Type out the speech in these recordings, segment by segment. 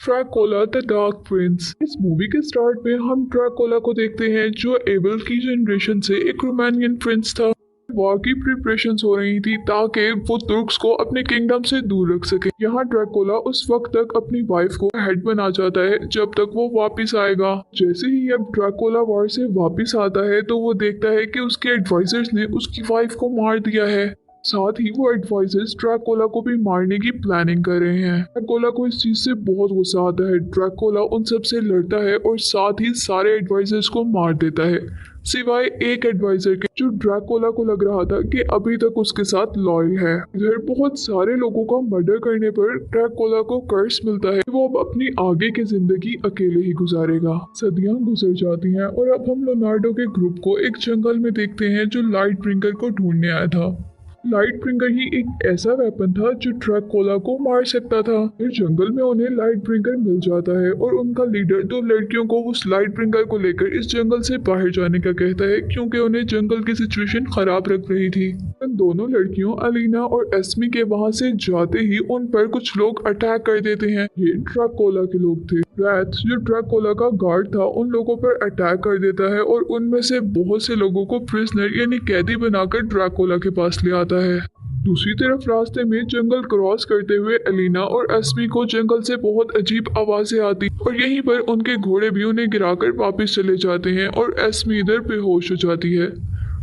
Dracula the dark Prince. इस movie के start में हम ड्रैकुला को देखते हैं जो एबल की जनरेशन से एक रोमानियन प्रिंस था। वॉर की प्रिपरेशंस हो रही थी ताकि वो तुर्क्स को अपने किंगडम से दूर रख सके। यहाँ ड्रैकुला उस वक्त तक अपनी वाइफ को हेड बना जाता है जब तक वो वापस आएगा। जैसे ही अब ड्रैकुला वॉर से वापस आता है तो वो देखता है कि उसके एडवाइजर्स ने उसकी वाइफ को मार दिया है। साथ ही वो एडवाइजर्स ड्रैकुला को भी मारने की प्लानिंग कर रहे हैं। ड्रैकुला को इस चीज से बहुत गुस्सा आता है। ड्रैकुला उन सब से लड़ता है और साथ ही सारे एडवाइजर्स को मार देता है सिवाय एक एडवाइजर के जो ड्रैकुला को लग रहा था कि अभी तक उसके साथ लॉयल है। इधर बहुत सारे लोगों का मर्डर करने पर ड्रैकुला को कर्स मिलता है। वो अब अपनी आगे की जिंदगी अकेले ही गुजारेगा। सदियां गुजर जाती हैं और अब हम लियोनार्डो के ग्रुप को एक जंगल में देखते हैं जो लाइट ब्रिंगर को ढूंढने आया था। लाइट ब्रिंगर ही एक ऐसा वेपन था जो ड्रैकुला को मार सकता था। फिर जंगल में उन्हें लाइट ब्रिंगर मिल जाता है और उनका लीडर दो लड़कियों को उस लाइट ब्रिंगर को लेकर इस जंगल से बाहर जाने का कहता है क्योंकि उन्हें जंगल की सिचुएशन खराब लग रही थी। उन दोनों लड़कियों अलीना और एस्मी के वहां से जाते ही उन पर कुछ लोग अटैक कर देते हैं। ये ड्रैकुला के लोग थे। रैथ जो ड्रैकुला का गार्ड था उन लोगों पर अटैक कर देता है और उनमें से बहुत से लोगों को प्रिजनर यानी कैदी बनाकर ड्रैकुला के पास ले आता है। दूसरी तरफ रास्ते में जंगल क्रॉस करते हुए एलिना और एस्मी को जंगल से बहुत अजीब आवाजें आती और यहीं पर उनके घोड़े भी उन्हें गिराकर वापस चले जाते हैं और एस्मी इधर बेहोश हो जाती है।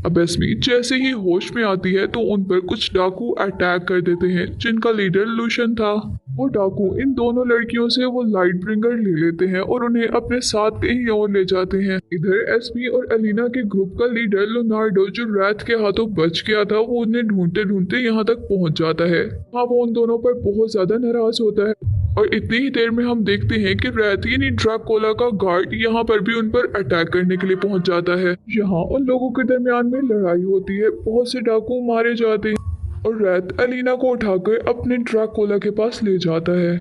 अब एस्मी जैसे ही होश में आती है तो उन पर कुछ डाकू अटैक कर देते हैं जिनका लीडर लूशन था। वो डाकू इन दोनों लड़कियों से वो लाइट ब्रिंगर ले लेते हैं और उन्हें अपने साथ कहीं और ले जाते हैं। इधर एस्मी और एलिना के ग्रुप का लीडर लियोनार्डो जो रैथ के हाथों बच गया था वो उन्हें ढूंढते ढूंढते यहाँ तक पहुंच जाता है। हाँ वो उन दोनों पर बहुत ज्यादा नाराज होता है और इतनी ही देर में हम देखते हैं कि रैथ यानी ड्रैकुला का गार्ड यहाँ पर भी उन पर अटैक करने के लिए पहुंच जाता है। यहाँ उन लोगों के दरमियान में लड़ाई होती है, बहुत से डाकू मारे जाते हैं और रैथ एलिना को उठाकर अपने ड्रैकुला के पास ले जाता है।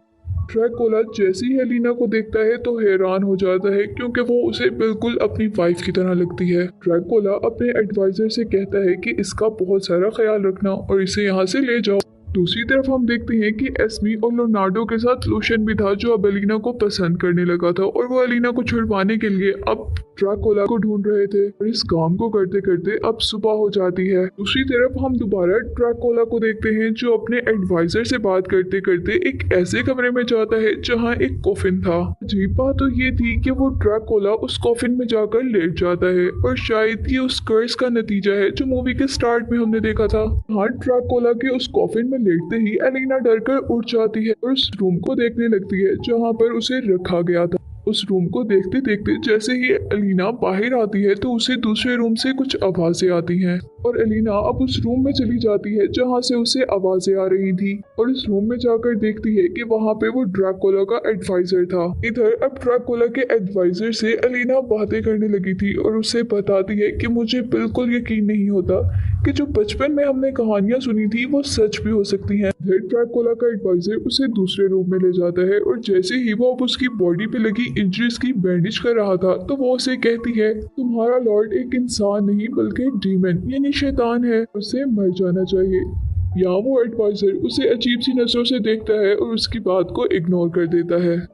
ड्रैकुला जैसे ही एलिना को देखता है तो हैरान हो जाता है क्योंकि वो उसे बिल्कुल अपनी वाइफ की तरह लगती है। ड्रैकुला अपने एडवाइजर से कहता है कि इसका बहुत सारा ख्याल रखना और इसे यहाँ से ले जाओ। दूसरी तरफ हम देखते हैं कि एस्मी और लियोनार्डो के साथ लूशन भी था जो अब एलिना को पसंद करने लगा था और वो एलिना को छुड़वाने के लिए अब ड्रैकुला को ढूंढ रहे थे और इस काम को करते करते अब सुबह हो जाती है। दूसरी तरफ हम दोबारा ड्रैकुला को देखते हैं जो अपने एडवाइजर से बात करते करते एक ऐसे कमरे में जाता है जहाँ एक कॉफिन था। अजीब बात तो ये थी कि वो ड्रैकुला उस कॉफिन में जाकर लेट जाता है और शायद ये उस कर्स का नतीजा है जो मूवी के स्टार्ट में हमने देखा था। हाँ ड्रैकुला के उस कॉफिन में लेटते ही एलिना डरकर उठ जाती है और उस रूम को देखने लगती है जहाँ पर उसे रखा गया था। उस रूम को देखते देखते जैसे ही एलिना बाहर आती है तो उसे दूसरे रूम से कुछ आवाजें आती हैं और एलिना अब उस रूम में चली जाती है जहां से उसे आवाजें आ रही थी और इस रूम में जाकर देखती है कि वहां पे वो ड्रैकुला का एडवाइजर था। इधर अब ड्रैकुला के एडवाइजर से एलिना बातें करने लगी थी और उसे बताती है कि मुझे बिल्कुल यकीन नहीं होता कि जो बचपन में हमने कहानियां सुनी थी वो सच भी हो सकती हैं। ड्रैकुला का एडवाइजर उसे दूसरे रूम में ले जाता है और जैसे ही वो अब उसकी बॉडी पे लगी इंजरीज की बैंडेज कर रहा था तो वो उसे कहती है तुम्हारा लॉर्ड एक इंसान नहीं बल्कि एक डीमन यानी शैतान है, उसे मर जाना चाहिए। यहाँ वो एडवाइजर उसे अजीब सी नजरों से देखता है और उसकी बात को इग्नोर कर देता है।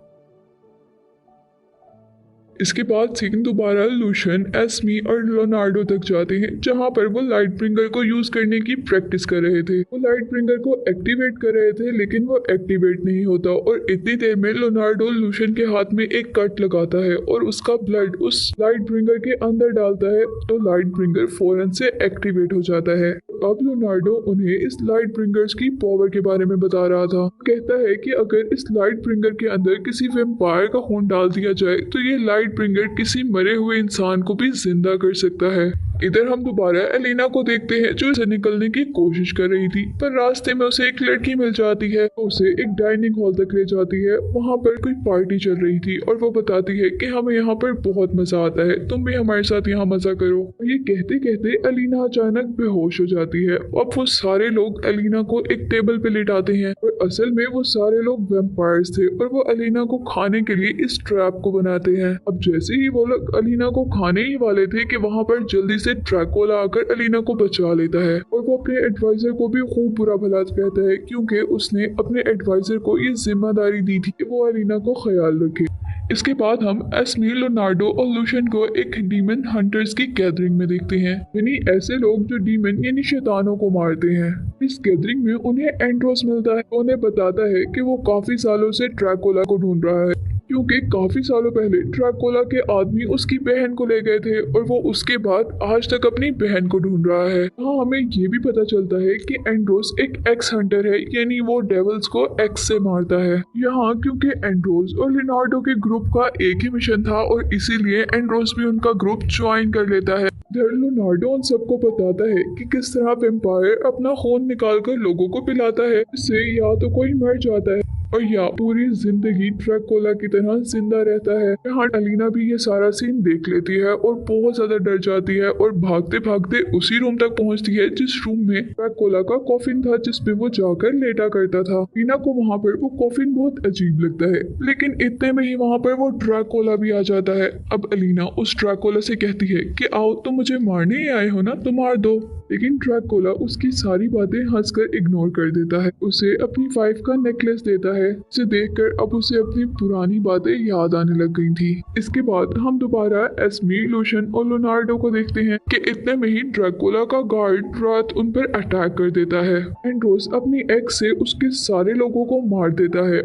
इसके बाद सीन दोबारा लूशन, एस्मी और लियोनार्डो तक जाते हैं जहां पर वो लाइट ब्रिंगर को यूज करने की प्रैक्टिस कर रहे थे। वो लाइट ब्रिंगर को एक्टिवेट कर रहे थे लेकिन वो एक्टिवेट नहीं होता और इतनी देर में लियोनार्डो लूशन के हाथ में एक कट लगाता है और उसका ब्लड उस लाइट ब्रिंगर के अंदर डालता है तो लाइट ब्रिंगर फौरन से एक्टिवेट हो जाता है। अब लियोनार्डो उन्हें इस लाइट ब्रिंगर्स की पावर के बारे में बता रहा था। कहता है कि अगर इस लाइट ब्रिंगर के अंदर किसी वैम्पायर का खून डाल दिया जाए तो ये लाइट ब्रिंगर किसी मरे हुए इंसान को भी जिंदा कर सकता है। इधर हम दोबारा एलिना को देखते हैं जो इसे निकलने की कोशिश कर रही थी पर रास्ते में उसे एक लड़की मिल जाती है, उसे एक डाइनिंग हॉल तक ले जाती है। वहाँ पर कोई पार्टी चल रही थी और वो बताती है कि हमें यहाँ पर बहुत मजा आता है, तुम भी हमारे साथ यहाँ मजा करो। ये कहते कहते एलिना अचानक बेहोश हो जाती है। अब वो सारे लोग एलिना को एक टेबल पे लिटाते हैं और असल में वो सारे लोग वैम्पायर्स थे और वो एलिना को खाने के लिए इस ट्रैप को बनाते हैं। अब जैसे ही वो लोग एलिना को खाने ही वाले थे कि वहाँ पर जल्दी से से ड्रैकुला आकर अलीना को बचा लेता है और वो अपने एडवाइजर को भी खूब बुरा भला कहता है क्योंकि उसने अपने एडवाइजर को ये जिम्मेदारी दी थी कि वो अलीना को ख्याल रखे। इसके बाद हम एस्मी, लियोनार्डो और लूशियन को एक डीमन हंटर्स की गैदरिंग में देखते हैं, यानी ऐसे लोग जो डीमन यानी शैतानों को मारते हैं। इस गैदरिंग में उन्हें एंड्रोस मिलता है, उन्हें बताता है कि वो काफी सालों से ड्रैकुला को ढूंढ रहा है क्योंकि काफी सालों पहले ड्रैकुला के आदमी उसकी बहन को ले गए थे और वो उसके बाद आज तक अपनी बहन को ढूंढ रहा है। हाँ, हमें ये भी पता चलता है कि एंड्रोस एक एक्स हंटर है, यानी वो डेविल्स को एक्स से मारता है। यहाँ क्योंकि एंड्रोस और लियोनार्डो के ग्रुप का एक ही मिशन था और इसीलिए एंड्रोस भी उनका ग्रुप ज्वाइन कर लेता है। लियोनार्डो उन सबको बताता है कि किस तरह वेम्पायर अपना खून निकालकर लोगों को पिलाता है, इससे या तो कोई मर जाता है और या पूरी जिंदगी ड्रैकुला की तरह जिंदा रहता है। यहाँ अलीना भी ये सारा सीन देख लेती है और बहुत ज्यादा डर जाती है और भागते भागते उसी रूम तक पहुंचती है जिस रूम में ड्रैकुला का कॉफिन था, जिसपे वो जाकर लेटा करता था। अलीना को वहाँ पर वो कॉफिन बहुत अजीब लगता है, लेकिन इतने में ही वहाँ पर वो ड्रैकुला भी आ जाता है। अब अलीना उस ड्रैकुला से कहती है कि आओ, तुम मुझे मारने ही आए हो ना, तो मार दो। लेकिन ड्रैकुला उसकी सारी बातें हंसकर इग्नोर कर देता है, उसे अपनी वाइफ का नेकलेस देता है, जिसे देखकर अब उसे अपनी पुरानी बातें याद आने लग गई थी। इसके बाद हम दोबारा एस्मी, लूशियन और लियोनार्डो को देखते हैं कि इतने में ही ड्रैकुला का गार्ड रात उन पर अटैक कर देता है। एंड्रोस अपनी एक्स से उसके सारे लोगों को मार देता है।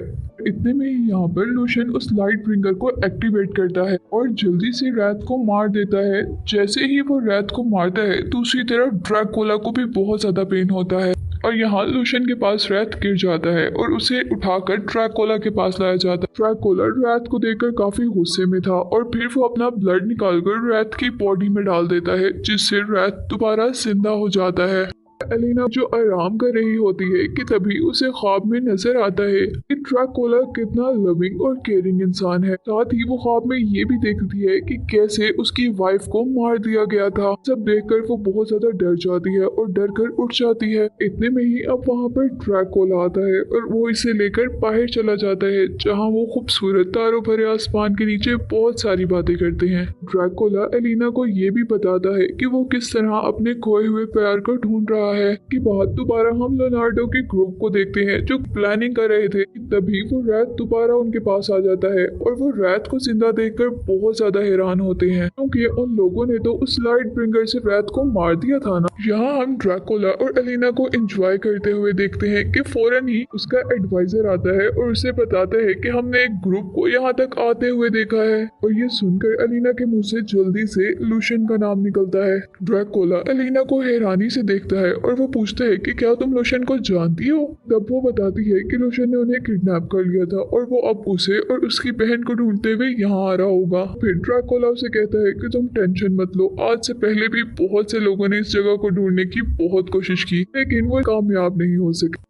इतने में ही यहाँ पर लूशियन उस लाइट ब्रिंगर को एक्टिवेट करता है और जल्दी से रैथ को मार देता है। जैसे ही वो रैथ को मारता है, दूसरी तरफ ड्रैकुला को भी बहुत ज्यादा पेन होता है और यहाँ लूशियन के पास रैथ गिर जाता है और उसे उठाकर ड्रैकुला के पास लाया जाता है। ड्रैकुला रैथ को देखकर काफी गुस्से में था और फिर वो अपना ब्लड निकालकर रैथ की बॉडी में डाल देता है, जिससे रैथ दोबारा जिंदा हो जाता है। एलिना जो आराम कर रही होती है कि तभी उसे ख्वाब में नजर आता है कि ड्रैकुला कितना लविंग और केयरिंग इंसान है। साथ ही वो ख्वाब में ये भी देखती है कि कैसे उसकी वाइफ को मार दिया गया था। सब देखकर वो बहुत ज्यादा डर जाती है और डर कर उठ जाती है। इतने में ही अब वहाँ पर ड्रैकुला आता है और वो इसे लेकर बाहर चला जाता है, जहाँ वो खूबसूरत तारों भरे आसमान के नीचे बहुत सारी बातें करते हैं। ड्रैकुला एलिना को ये भी बताता है कि वो किस तरह अपने खोए हुए प्यार को ढूंढ रहा है। कि बाद दोबारा हम लियोनार्डो के ग्रुप को देखते हैं जो प्लानिंग कर रहे थे। तभी वो रैथ दोबारा उनके पास आ जाता है और वो रैथ को जिंदा देखकर बहुत ज्यादा हैरान होते हैं, क्योंकि उन लोगों ने तो उस लाइट ब्रिंगर से रैथ को मार दिया था ना। यहाँ हम ड्रैकुला और एलिना को एंजॉय करते हुए देखते हैं कि फौरन ही उसका एडवाइजर आता है और उसे बताता है कि हमने एक ग्रुप को यहाँ तक आते हुए देखा है। और ये सुनकर एलिना के मुंह से जल्दी से लूशियन का नाम निकलता है। ड्रैकुला एलिना को हैरानी से देखता है और वो पूछता है कि क्या तुम लूशियन को जानती हो। तब वो बताती है कि लूशियन ने उन्हें किडनैप कर लिया था और वो अब उसे और उसकी बहन को ढूंढते हुए यहाँ आ रहा होगा। फिर ड्रैकुला उसे कहता है कि तुम टेंशन मत लो, आज से पहले भी बहुत से लोगों ने इस जगह को ढूंढने की बहुत कोशिश की, लेकिन वो कामयाब नहीं हो सके।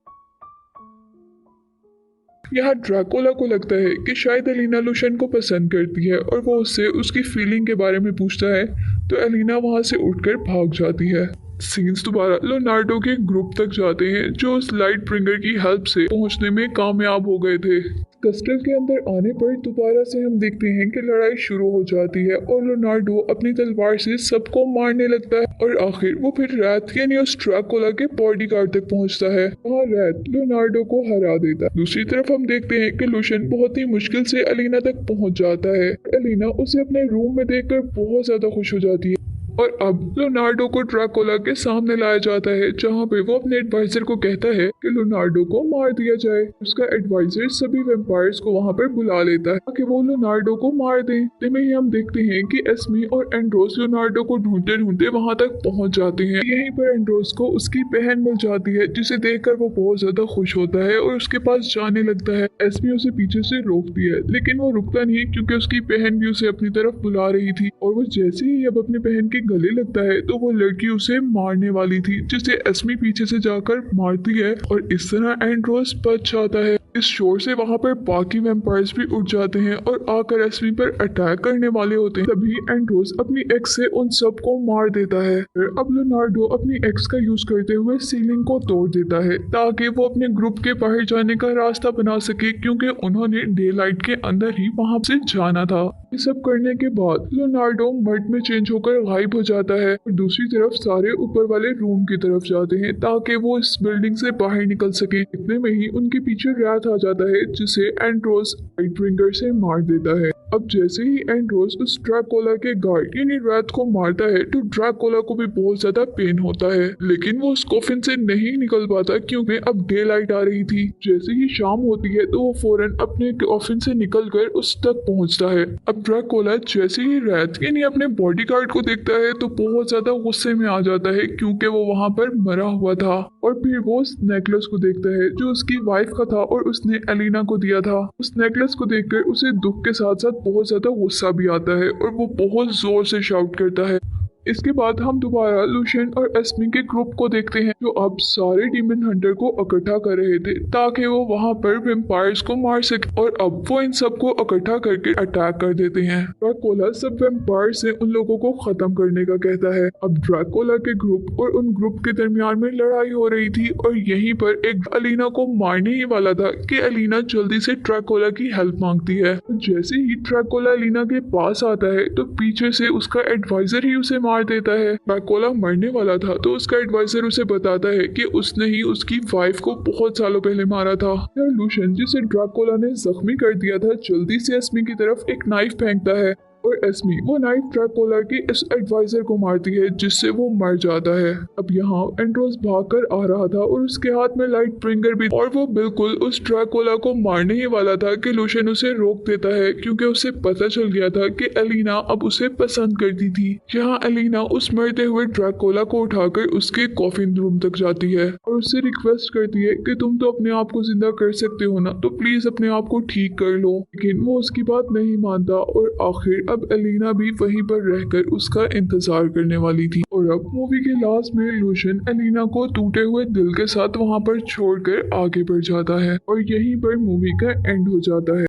यहाँ ड्रैकुला को लगता है कि शायद एलिना लूशियन को पसंद करती है और वो उससे उसकी फीलिंग के बारे में पूछता है, तो एलिना वहां से उठकर भाग जाती है। सीन्स दोबारा लियोनार्डो के ग्रुप तक जाते हैं जो उस लाइट ब्रिंगर की हेल्प से पहुंचने में कामयाब हो गए थे। कस्टल के अंदर आने पर दोबारा से हम देखते हैं कि लड़ाई शुरू हो जाती है और लियोनार्डो अपनी तलवार से सबको मारने लगता है और आखिर वो फिर रैथ यानी उस ड्रैकुला के बॉडीगार्ड तक पहुंचता है। वहाँ रैथ लियोनार्डो को हरा देता है। दूसरी तरफ हम देखते हैं कि लूशियन बहुत ही मुश्किल से एलिना तक पहुंच जाता है। एलिना उसे अपने रूम में देखकर बहुत ज्यादा खुश हो जाती है और अब लियोनार्डो को ड्रैकुला के सामने लाया जाता है, जहाँ पे वो अपने एडवाइजर को कहता है कि लियोनार्डो को मार दिया जाए। उसका एडवाइजर सभी वेम्पायर्स को वहाँ पर बुला लेता है ताकि वो लियोनार्डो को मार दें। तभी ही हम देखते हैं कि एस्मी और एंड्रोस लियोनार्डो को ढूंढते ढूंढते वहाँ तक पहुँच जाते हैं। यहीं पर एंड्रोस को उसकी बहन मिल जाती है, जिसे देखकर वो बहुत ज्यादा खुश होता है और उसके पास जाने लगता है। एस्मी उसे पीछे से रोकती है, लेकिन वो रुकता नहीं क्योंकि उसकी बहन भी उसे अपनी तरफ बुला रही थी और वो जैसे ही अब अपनी बहन के गले लगता है तो वो लड़की उसे मारने वाली थी, जिसे एस्मी पीछे से जाकर मारती है और इस तरह एंड्रोस बच जाता है। इस शोर से वहाँ पर बाकी वैम्पायर्स भी उठ जाते हैं और आकर एस्मी पर अटैक करने वाले होते हैं। तभी एंड्रोस अपनी एक्स से उन सबको मार देता है। फिर अब लियोनार्डो अपनी एक्स का यूज करते हुए सीलिंग को तोड़ देता है ताकि वो अपने ग्रुप के बाहर जाने का रास्ता बना सके, क्योंकि उन्होंने डे लाइट के अंदर ही वहां से जाना था। ये सब करने के बाद लियोनार्डो मर्ड में चेंज होकर गायब हो जाता है और दूसरी तरफ सारे ऊपर वाले रूम की तरफ जाते हैं ताकि वो इस बिल्डिंग से बाहर निकल सके। इतने में ही उनके पीछे रैथ आ जाता है जिसे एंड्रोस लाइटब्रिंगर से मार देता है। अब जैसे ही एंड्रोस उस ड्रैकुला के गार्ड यानी रैथ को मारता है तो ड्रैकुला को भी बहुत ज्यादा पेन होता है, लेकिन वो उस कॉफिन से नहीं निकल पाता क्योंकि अब डे लाइट आ रही थी। जैसे ही शाम होती है तो वो फौरन अपने कॉफिन से निकलकर उस तक पहुंचता है। अब ड्रैकुला जैसे ही रैथ यानी अपने बॉडीगार्ड को देखता है तो बहुत ज्यादा गुस्से में आ जाता है क्योंकि वो वहां पर मरा हुआ था। और फिर वो उस नेकलेस को देखता है जो उसकी वाइफ का था और उसने एलिना को दिया था। उस नेकलेस को देखकर उसे दुख के साथ साथ बहुत ज्यादा गुस्सा भी आता है और वो बहुत जोर से शाउट करता है। इसके बाद हम दोबारा लूशियन और एस्मी के ग्रुप को देखते हैं जो अब सारे डीमन हंटर को इकट्ठा कर रहे थे ताकि वो वहां पर वेम्पायर्स को मार सके, और अब वो इन सबको इकट्ठा करके अटैक कर देते हैं। ड्रैकुला सब वेम्पायर से उन लोगों को खत्म करने का कहता है। अब ड्रैकुला के ग्रुप और उन ग्रुप के दरमियान में लड़ाई हो रही थी और यहीं पर एक एलिना को मारने ही वाला था कि एलिना जल्दी से ड्रैकुला की हेल्प मांगती है। जैसे ही ड्रैकुला एलिना के पास आता है तो पीछे से उसका एडवाइजर ही उसे मार देता है। ड्रैकुला मरने वाला था तो उसका एडवाइजर उसे बताता है कि उसने ही उसकी वाइफ को बहुत सालों पहले मारा था। लूशियन जिसे ड्रैकुला ने जख्मी कर दिया था जल्दी से एस्मी की तरफ एक नाइफ फेंकता है और एस्मी वो नाइफ ड्रैकुला के इस एडवाइजर को मारती है जिससे वो मर जाता है। अब यहाँ एंड्रोस भागकर आ रहा था और उसके हाथ में लाइट ब्रिंगर भी, और वो बिल्कुल उस ड्रैकुला को मारने ही वाला था कि लूशियन उसे रोक देता है क्योंकि उसे पता चल गया था कि एलिना अब उसे पसंद करती थी। यहाँ एलिना उस मरते हुए ड्रैकुला को उठाकर उसके कॉफिन रूम तक जाती है और उससे रिक्वेस्ट करती है कि तुम तो अपने आप को जिंदा कर सकते हो ना, तो प्लीज अपने आप को ठीक कर लो। लेकिन वो उसकी बात नहीं मानता और आखिर अब एलिना भी वहीं पर रहकर उसका इंतजार करने वाली थी। और अब मूवी के लास्ट में लूशियन एलिना को टूटे हुए दिल के साथ वहां पर छोड़कर आगे बढ़ जाता है और यहीं पर मूवी का एंड हो जाता है।